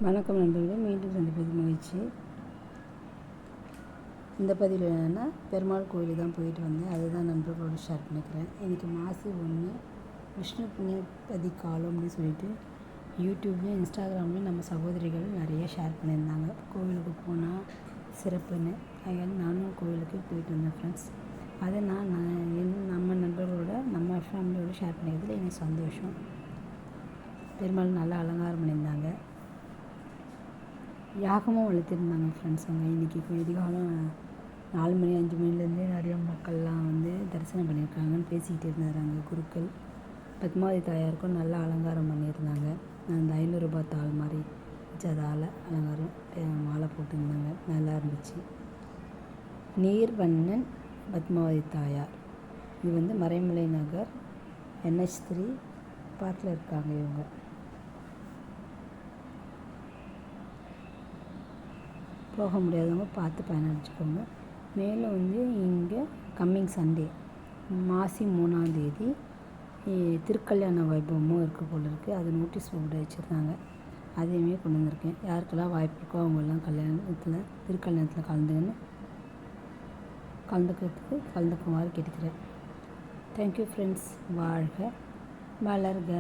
வணக்கம் நண்பர்களே, மீண்டும் சந்திப்பது மகிழ்ச்சி. இந்த பதிவில் என்னென்னா, பெருமாள் கோயிலுக்கு தான் போயிட்டு வந்தேன். அதுதான் நண்பர்களோடு ஷேர் பண்ணிக்கிறேன். இன்றைக்கி மாசி 1 விஷ்ணு புண்ணியபதி காலம் அப்படின்னு சொல்லிட்டு யூடியூப்லேயும் இன்ஸ்டாகிராம்லேயும் நம்ம சகோதரிகள் நிறைய ஷேர் பண்ணியிருந்தாங்க. கோவிலுக்கு போனால் சிறப்புன்னு. அதனால் நானும் கோவிலுக்கு போயிட்டு வந்தேன் ஃப்ரெண்ட்ஸ். அதை நம்ம நண்பர்களோட நம்ம ஃபேமிலியோடு ஷேர் பண்ணிக்கிறதுல எனக்கு சந்தோஷம். பெருமாள் நல்லா அலங்காரம் பண்ணியிருந்தாங்க. யாகமும் வளர்த்துருந்தாங்க ஃப்ரெண்ட்ஸ். அங்கே இன்றைக்கி விடிகாலம் 4 மணி 5 மணிலேருந்தே நிறைய மக்கள்லாம் தரிசனம் பண்ணியிருக்காங்கன்னு பேசிக்கிட்டு இருந்தார். அங்கே குருக்கள் பத்மாவதி தாயாருக்கும் நல்லா அலங்காரம் பண்ணியிருந்தாங்க. அந்த 500 ரூபாய் தாள் மாதிரி வச்சு அதால் அலங்காரம் மாலை போட்டுருந்தாங்க. நல்லா இருந்துச்சு. நீர்வண்ணன் பத்மாவதி தாயார். இது மறைமலை நகர் NH3 பார்க்கில் இருக்காங்க. இவங்க போக முடியாதவங்க பார்த்து பயனடைச்சிக்கோங்க. மேலும் இங்கே கம்மிங் சண்டே மாசி 3ஆம் தேதி திருக்கல்யாண வைபவமும் இருக்க போல் இருக்குது. அது நோட்டீஸ் போர்டு வச்சுருந்தாங்க. அதையுமே கொண்டு வந்திருக்கேன். யாருக்கெல்லாம் வாய்ப்பு இருக்கோ அவங்கெல்லாம் திருக்கல்யாணத்தில் கலந்துக்குமாறு கேட்டுக்கிறேன். Thank you friends. வாழ்க வளர்க.